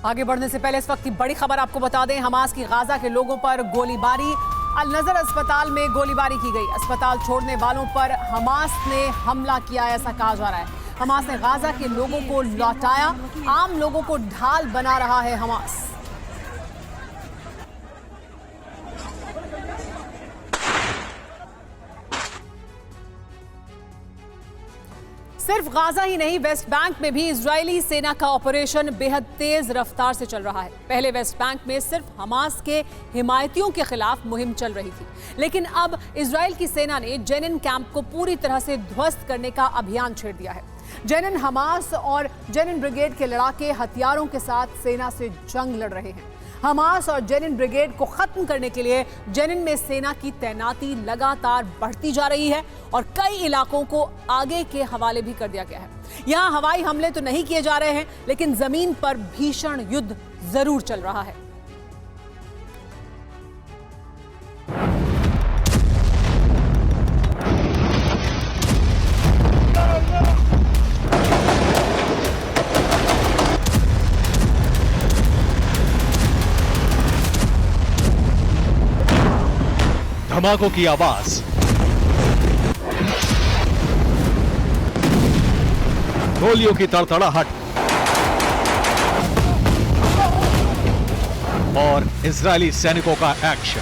आगे बढ़ने से पहले इस वक्त की बड़ी खबर आपको बता दें, हमास की गाजा के लोगों पर गोलीबारी। अल नजर अस्पताल में गोलीबारी की गई। अस्पताल छोड़ने वालों पर हमास ने हमला किया, ऐसा कहा जा रहा है। हमास ने गाजा के लोगों को लौटाया, आम लोगों को ढाल बना रहा है हमास। सिर्फ गाजा ही नहीं, वेस्ट बैंक में भी इजरायली सेना का ऑपरेशन बेहद तेज रफ्तार से चल रहा है। पहले वेस्ट बैंक में सिर्फ हमास के हिमायतियों के खिलाफ मुहिम चल रही थी, लेकिन अब इजरायल की सेना ने जेनिन कैंप को पूरी तरह से ध्वस्त करने का अभियान छेड़ दिया है। जेनिन हमास और जेनिन ब्रिगेड के लड़ाके हथियारों के साथ सेना से जंग लड़ रहे हैं। हमास और जेनिन ब्रिगेड को खत्म करने के लिए जेनिन में सेना की तैनाती लगातार बढ़ती जा रही है और कई इलाकों को आगे के हवाले भी कर दिया गया है। यहां हवाई हमले तो नहीं किए जा रहे हैं, लेकिन जमीन पर भीषण युद्ध जरूर चल रहा है। धमाकों की आवाज, गोलियों की तड़तड़ाहट और इजरायली सैनिकों का एक्शन।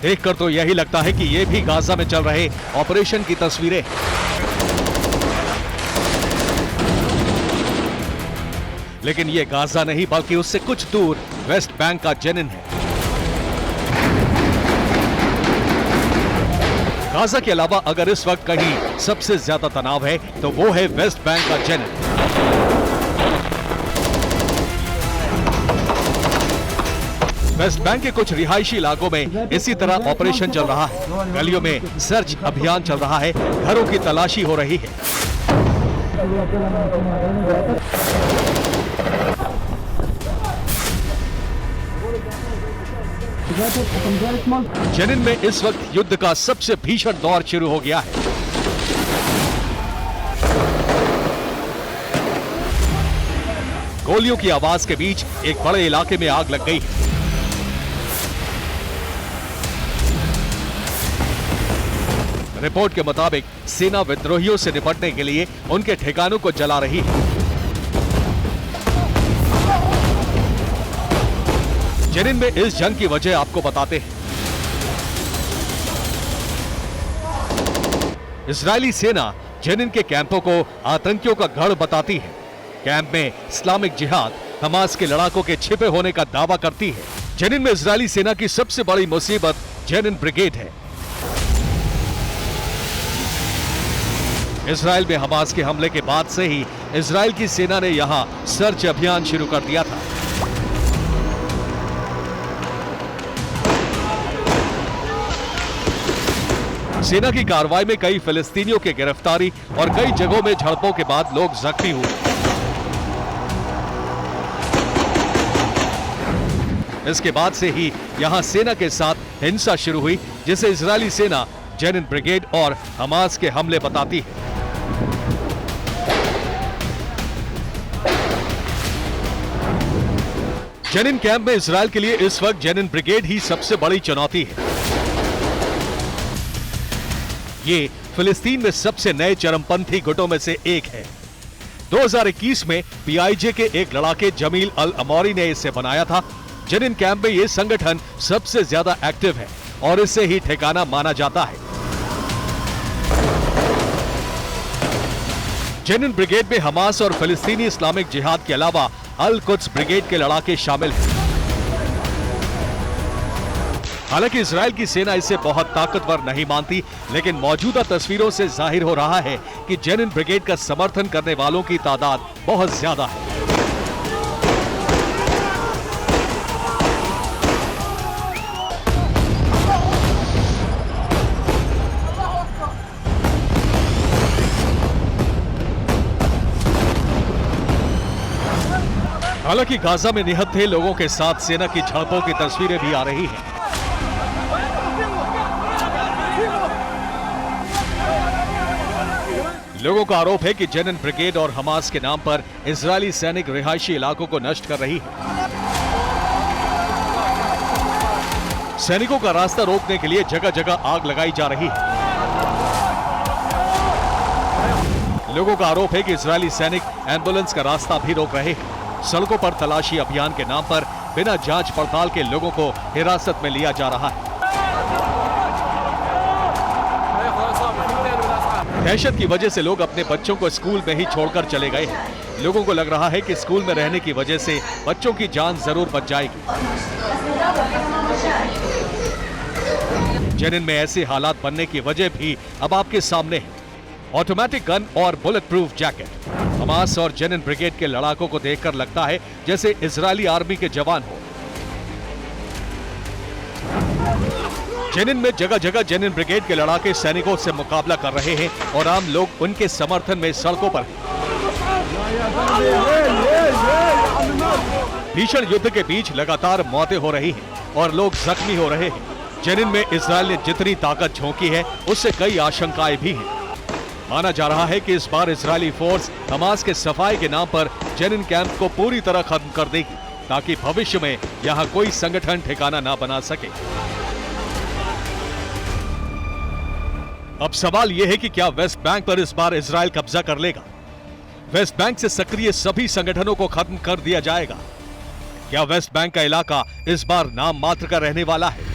देखकर तो यही लगता है कि यह भी गाजा में चल रहे ऑपरेशन की तस्वीरें। लेकिन यह गाजा नहीं, बल्कि उससे कुछ दूर वेस्ट बैंक का जेनिन है। गाजा के अलावा अगर इस वक्त कहीं सबसे ज्यादा तनाव है तो वो है वेस्ट बैंक का जेनिन। वेस्ट बैंक के कुछ रिहायशी इलाकों में इसी तरह ऑपरेशन चल रहा है। गलियों में सर्च अभियान चल रहा है, घरों की तलाशी हो रही है। जेनिन में इस वक्त युद्ध का सबसे भीषण दौर शुरू हो गया है। गोलियों की आवाज के बीच एक बड़े इलाके में आग लग गई है। रिपोर्ट के मुताबिक सेना विद्रोहियों से निपटने के लिए उनके ठिकानों को जला रही है। जेनिन में इस जंग की वजह आपको बताते हैं। इजरायली सेना जेनिन के कैंपों को आतंकियों का गढ़ बताती है। कैंप में इस्लामिक जिहाद हमास के लड़ाकों के छिपे होने का दावा करती है। जेनिन में इजरायली सेना की सबसे बड़ी मुसीबत जेनिन ब्रिगेड है। इजरायल में हमास के हमले के बाद से ही इजरायल की सेना ने यहां सर्च अभियान शुरू कर दिया था। सेना की कार्रवाई में कई फिलिस्तीनियों की गिरफ्तारी और कई जगहों में झड़पों के बाद लोग जख्मी हुए। इसके बाद से ही यहां सेना के साथ हिंसा शुरू हुई, जिसे इजरायली सेना जेनिन ब्रिगेड और हमास के हमले बताती है। जेनिन कैंप में इजरायल के लिए इस वक्त जेनिन ब्रिगेड ही सबसे बड़ी चुनौती है। ये फिलिस्तीन में सबसे नए चरमपंथी गुटों में से एक है। 2021 में पीआईजे के एक लड़ाके जमील अल अमौरी ने इसे बनाया था। जेनिन कैंप में यह संगठन सबसे ज्यादा एक्टिव है और इसे ही ठिकाना माना जाता है। जेनिन ब्रिगेड में हमास और फिलिस्तीनी इस्लामिक जिहाद के अलावा अल कुद्स ब्रिगेड के लड़ाके शामिल हैं। हालांकि इजरायल की सेना इसे बहुत ताकतवर नहीं मानती, लेकिन मौजूदा तस्वीरों से जाहिर हो रहा है कि जेनिन ब्रिगेड का समर्थन करने वालों की तादाद बहुत ज्यादा है। हालांकि गाजा में निहत्थे लोगों के साथ सेना की झड़पों की तस्वीरें भी आ रही हैं। लोगों का आरोप है कि जेनिन ब्रिगेड और हमास के नाम पर इजरायली सैनिक रिहायशी इलाकों को नष्ट कर रही है। सैनिकों का रास्ता रोकने के लिए जगह जगह आग लगाई जा रही है। लोगों का आरोप है कि इजरायली सैनिक एम्बुलेंस का रास्ता भी रोक रहे हैं। सड़कों पर तलाशी अभियान के नाम पर बिना जांच पड़ताल के लोगों को हिरासत में लिया जा रहा है। दहशत की वजह से लोग अपने बच्चों को स्कूल में ही छोड़कर चले गए हैं। लोगों को लग रहा है कि स्कूल में रहने की वजह से बच्चों की जान जरूर बच जाएगी। जेनिन में ऐसे हालात बनने की वजह भी अब आपके सामने है। ऑटोमेटिक गन और बुलेट प्रूफ जैकेट। हमास और जेनिन ब्रिगेड के लड़ाकों को देखकर लगता है जैसे इजरायली आर्मी के जवान हो। जेनिन में जगह जगह जेनिन ब्रिगेड के लड़ाके सैनिकों से मुकाबला कर रहे हैं और आम लोग उनके समर्थन में सड़कों पर हैं। भीषण युद्ध के बीच लगातार मौतें हो रही हैं और लोग जख्मी हो रहे हैं। जेनिन में इजरायल ने जितनी ताकत झोंकी है उससे कई आशंकाएं भी हैं। माना जा रहा है कि इस बार इजरायली फोर्स हमास के सफाई के नाम पर जेनिन कैंप को पूरी तरह खत्म कर देगी ताकि भविष्य में यहां कोई संगठन ठिकाना ना बना सके। अब सवाल यह है कि क्या वेस्ट बैंक पर इस बार इजरायल कब्जा कर लेगा? वेस्ट बैंक से सक्रिय सभी संगठनों को खत्म कर दिया जाएगा? क्या वेस्ट बैंक का इलाका इस बार नाम मात्र का रहने वाला है?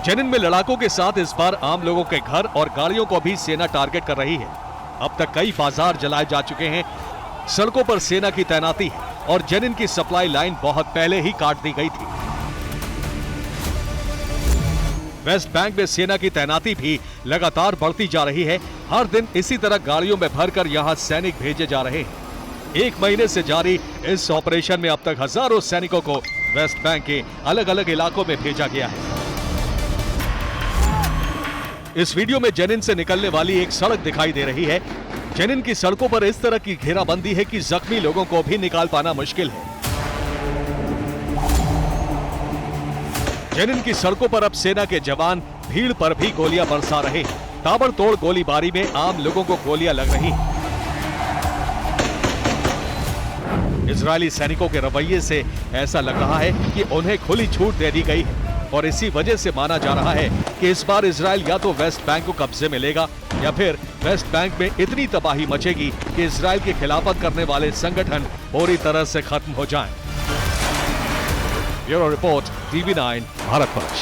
जेनिन में लड़ाकों के साथ इस बार आम लोगों के घर और गाड़ियों को भी सेना टारगेट कर रही है। अब तक कई बाजार जलाए जा चुके हैं। सड़कों पर सेना की तैनाती है और जेनिन की सप्लाई लाइन बहुत पहले ही काट दी गई थी। वेस्ट बैंक में सेना की तैनाती भी लगातार बढ़ती जा रही है। हर दिन इसी तरह गाड़ियों में भरकर यहां सैनिक भेजे जा रहे हैं। एक महीने से जारी इस ऑपरेशन में अब तक हजारों सैनिकों को वेस्ट बैंक के अलग अलग इलाकों में भेजा गया है। इस वीडियो में जेनिन से निकलने वाली एक सड़क दिखाई दे रही है। जेनिन की सड़कों पर इस तरह की घेराबंदी है कि जख्मी लोगों को भी निकाल पाना मुश्किल है। जेनिन की सड़कों पर अब सेना के जवान भीड़ पर भी गोलियां बरसा रहे हैं। ताबड़तोड़ गोलीबारी में आम लोगों को गोलियां लग रही हैं। इजरायली सैनिकों के रवैये से ऐसा लग रहा है कि उन्हें खुली छूट दे दी गई है और इसी वजह से माना जा रहा है कि इस बार इजरायल या तो वेस्ट बैंक को कब्जे में लेगा या फिर वेस्ट बैंक में इतनी तबाही मचेगी कि इजरायल की खिलाफत करने वाले संगठन पूरी तरह से खत्म हो जाएं। Bureau report, TV9 Bharatvarsh.